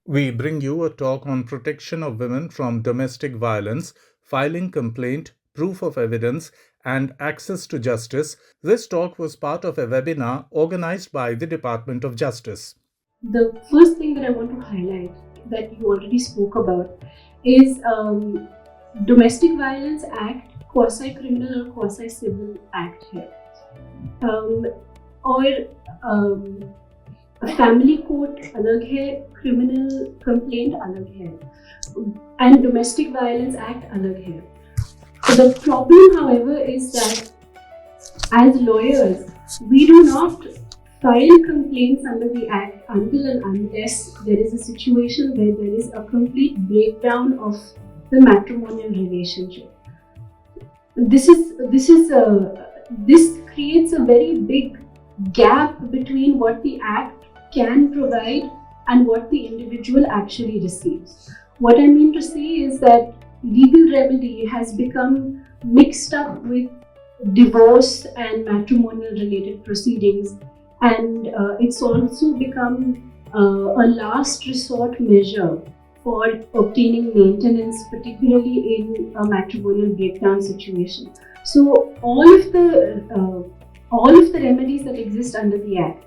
We bring you a talk on protection of women from domestic violence, filing complaint, proof of evidence, and access to justice. This talk was part of a webinar organized by the Department of Justice. The first thing that I want to highlight that you already spoke about is Domestic Violence Act, quasi-criminal or quasi-civil act है और family court अलग है, criminal complaint अलग है and domestic violence act अलग है. The problem, however, is that as lawyers, we do not file complaints under the Act until and unless there is a situation where there is a complete breakdown of the matrimonial relationship. This creates a very big gap between what the Act can provide and what the individual actually receives. What I mean to say is that legal remedy has become mixed up with divorce and matrimonial related proceedings, and it's also become a last resort measure for obtaining maintenance, particularly in a matrimonial breakdown situation. So all of the remedies that exist under the Act,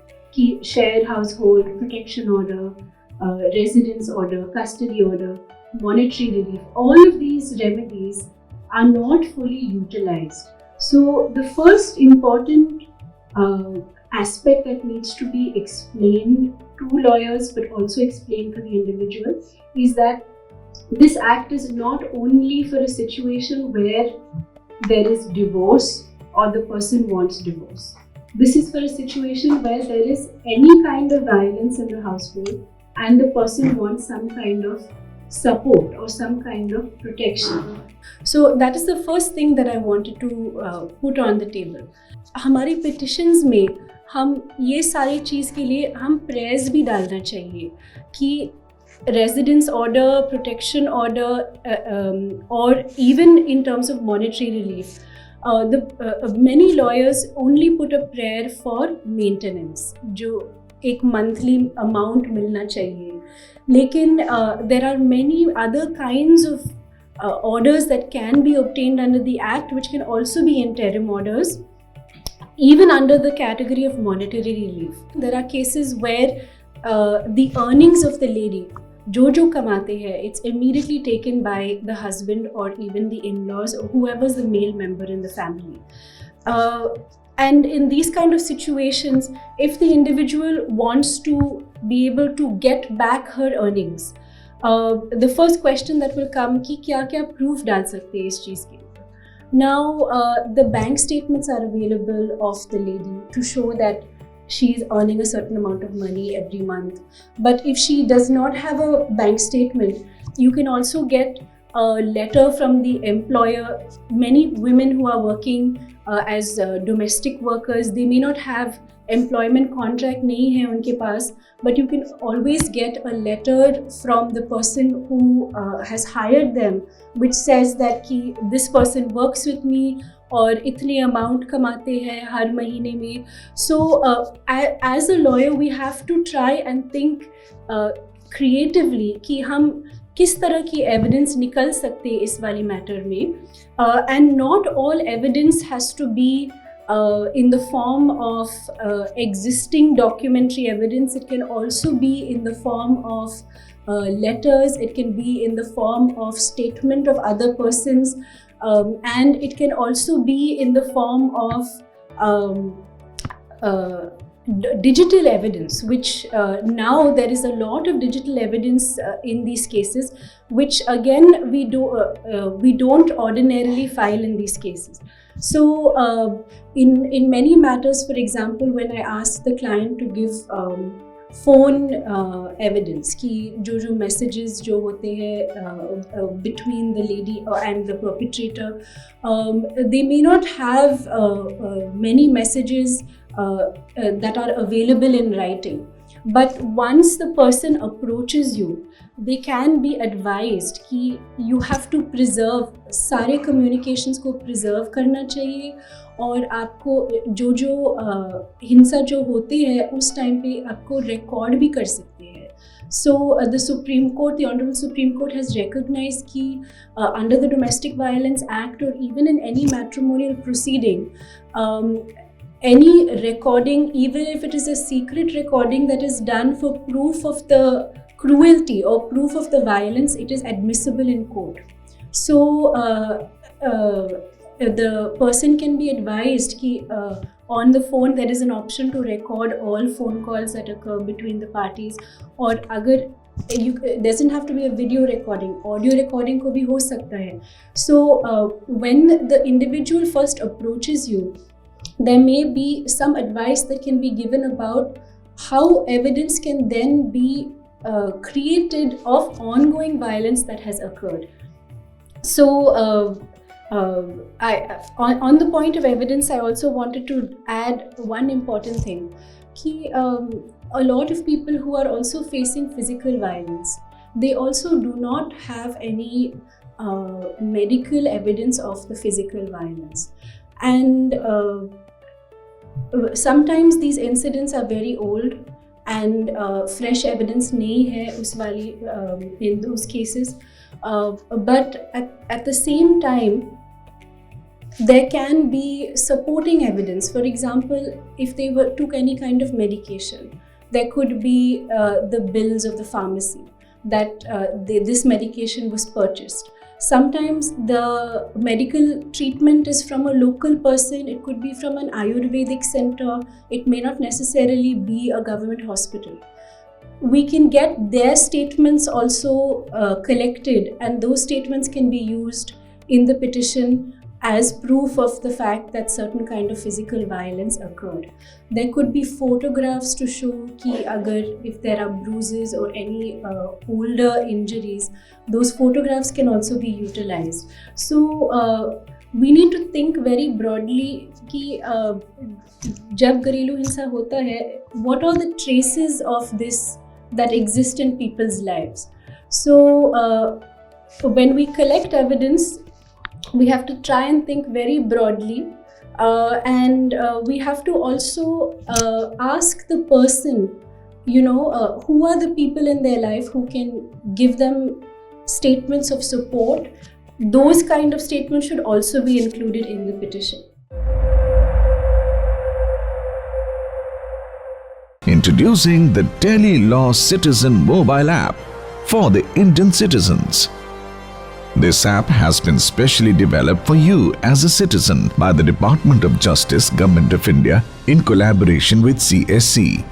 shared household, protection order, residence order, custody order, monetary relief, all of these remedies are not fully utilized. So the first important aspect that needs to be explained to lawyers but also explained to the individual is that this act is not only for a situation where there is divorce or the person wants divorce. This is for a situation where there is any kind of violence in the household and the person wants some kind of support or some kind of protection. So that is the first thing that I wanted to put on the table. हमारी petitions में हम ये सारी चीज़ के लिए हम prayers भी डालना चाहिए कि residence order, protection order, or even in terms of monetary relief. Many lawyers only put a prayer for maintenance, जो एक monthly amount मिलना चाहिए. लेकिन there are many other kinds of orders that can be obtained under the Act, which can also be interim orders, even under the category of monetary relief. There are cases where the earnings of the lady, जो कमाते हैं, it's immediately taken by the husband or even the in-laws or whoever's the male member in the family. And in these kind of situations, if the individual wants to be able to get back her earnings, the first question that will come कि क्या proof डाल सकते हैं इस चीज़ के. Now the bank statements are available of the lady to show that she is earning a certain amount of money every month. But if she does not have a bank statement, you can also get a letter from the employer. Many women who are working as domestic workers, they may not have employment contract नहीं है उनके पास, but you can always get a letter from the person who has hired them, which says that कि this person works with me और इतनी amount कमाते हैं हर महीने में. So as a lawyer we have to try and think creatively कि हम किस तरह की एविडेंस निकल सकते हैं इस वाली मैटर में. And not all evidence has to be in the form of existing documentary evidence. It can also be in the form of letters, it can be in the form of statement of other persons, and it can also be in the form of digital evidence, which now there is a lot of digital evidence in these cases, which again we don't ordinarily file in these cases. So in many matters, for example, when I ask the client to give phone evidence कि जो messages जो होते हैं between the lady and the perpetrator, they may not have many messages that are available in writing, but once the person approaches you, they can be advised कि you have to preserve, सारे communications को preserve करना चाहिए, और आपको जो हिंसा जो होती है उस टाइम पे आपको रिकॉर्ड भी कर सकते हैं. So the Supreme Court, the Honorable Supreme Court has recognized that under the Domestic Violence Act or even in any matrimonial proceeding, any recording, even if it is a secret recording that is done for proof of the cruelty or proof of the violence, it is admissible in court. So the person can be advised that on the phone there is an option to record all phone calls that occur between the parties, or agar it doesn't have to be a video recording, audio recording ko bhi ho sakta hai. So when the individual first approaches you, there may be some advice that can be given about how evidence can then be created of ongoing violence that has occurred. So on the point of evidence, I also wanted to add one important thing. A lot of people who are also facing physical violence, they also do not have any medical evidence of the physical violence. And sometimes these incidents are very old and fresh evidence nahi hai us wali in those cases. But at the same time, there can be supporting evidence. For example, if they took any kind of medication, there could be the bills of the pharmacy that this medication was purchased. Sometimes the medical treatment is from a local person. It could be from an Ayurvedic center. It may not necessarily be a government hospital. We can get their statements also collected, and those statements can be used in the petition as proof of the fact that certain kind of physical violence occurred. There could be photographs to show if there are bruises or any older injuries, those photographs can also be utilized. So we need to think very broadly कि जब घरेलू हिंसा होता है, what are the traces of this that exist in people's lives. So when we collect evidence, we have to try and think very broadly, and we have to also ask the person, who are the people in their life who can give them statements of support. Those kind of statements should also be included in the petition. Introducing the Delhi Law Citizen mobile app for the Indian citizens. This app has been specially developed for you as a citizen by the Department of Justice, Government of India in collaboration with CSC.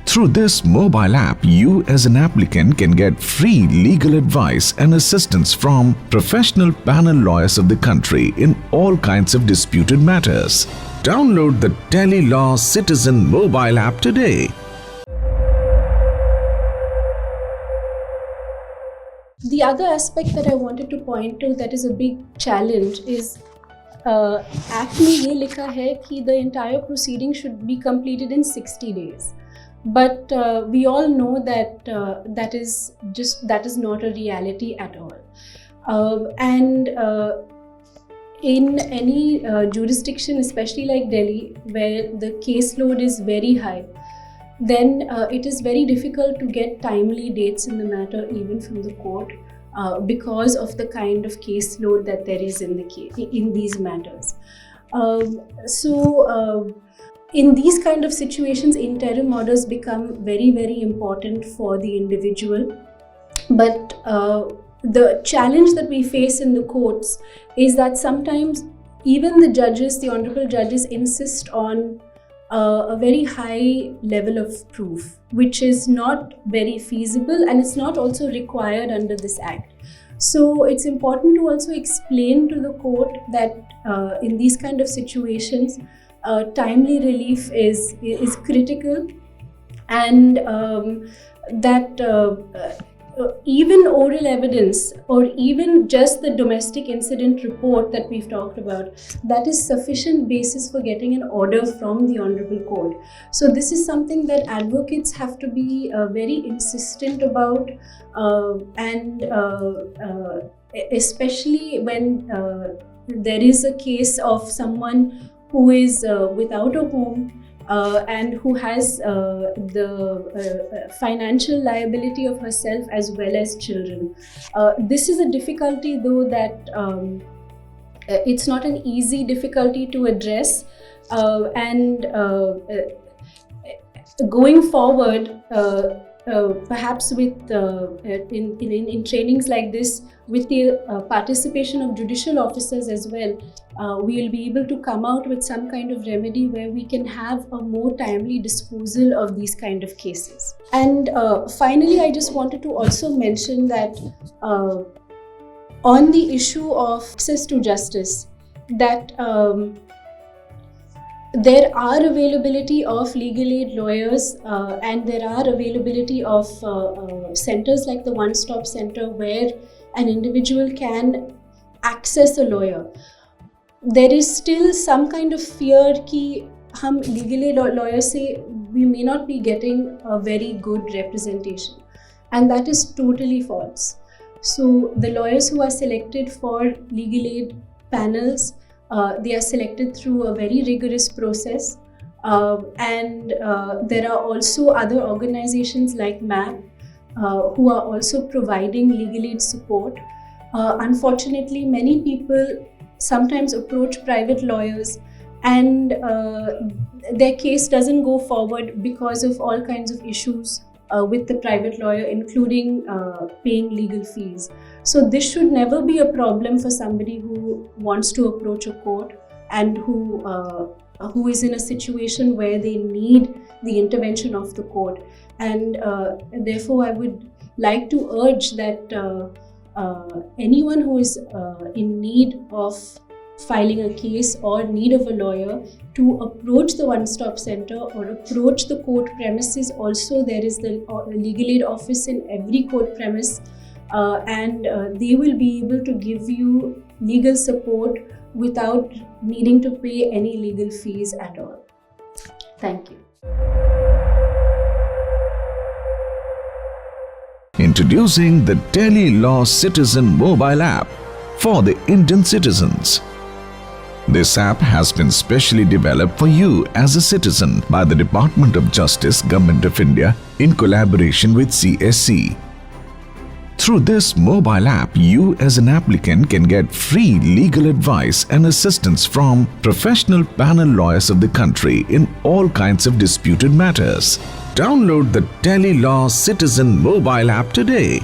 Through this mobile app, you as an applicant can get free legal advice and assistance from professional panel lawyers of the country in all kinds of disputed matters. Download the Delhi Law Citizen mobile app today. The other aspect that I wanted to point to that is a big challenge is Act में ये लिखा है कि the entire proceeding should be completed in 60 days. But we all know that that is not a reality at all. And in any jurisdiction, especially like Delhi, where the caseload is very high, then it is very difficult to get timely dates in the matter even from the court because of the kind of caseload that there is in these matters. So in these kind of situations, interim orders become very, very important for the individual. But the challenge that we face in the courts is that sometimes even the judges, the honorable judges, insist on a very high level of proof, which is not very feasible and it's not also required under this act. So it's important to also explain to the court that in these kind of situations, timely relief is critical, and that even oral evidence or even just the domestic incident report that we've talked about, that is sufficient basis for getting an order from the Honorable Court. So this is something that advocates have to be very insistent about, and especially when there is a case of someone who is without a home and who has the financial liability of herself as well as children. This is a difficulty, though, that it's not an easy difficulty to address, and going forward, perhaps with in trainings like this, with the participation of judicial officers as well, we will be able to come out with some kind of remedy where we can have a more timely disposal of these kind of cases. And finally, I just wanted to also mention that on the issue of access to justice, that there are availability of legal aid lawyers, and there are availability of centers like the One Stop Center where an individual can access a lawyer. There is still some kind of fear कि हम legal aid lawyer से we may not be getting a very good representation, and that is totally false. So the lawyers who are selected for legal aid panels, they are selected through a very rigorous process, and there are also other organizations like MAP who are also providing legal aid support. Unfortunately, many people sometimes approach private lawyers and their case doesn't go forward because of all kinds of issues with the private lawyer, including paying legal fees. So this should never be a problem for somebody who wants to approach a court and who is in a situation where they need the intervention of the court. And therefore, I would like to urge that anyone who is in need of filing a case or need of a lawyer to approach the One Stop Center or approach the court premises. Also, there is the legal aid office in every court premise, and they will be able to give you legal support without needing to pay any legal fees at all. Thank you. Introducing the Delhi Law Citizen mobile app for the Indian citizens. This app has been specially developed for you as a citizen by the Department of Justice, Government of India in collaboration with CSC. Through this mobile app, you as an applicant can get free legal advice and assistance from professional panel lawyers of the country in all kinds of disputed matters. Download the Delhi Law Citizen mobile app today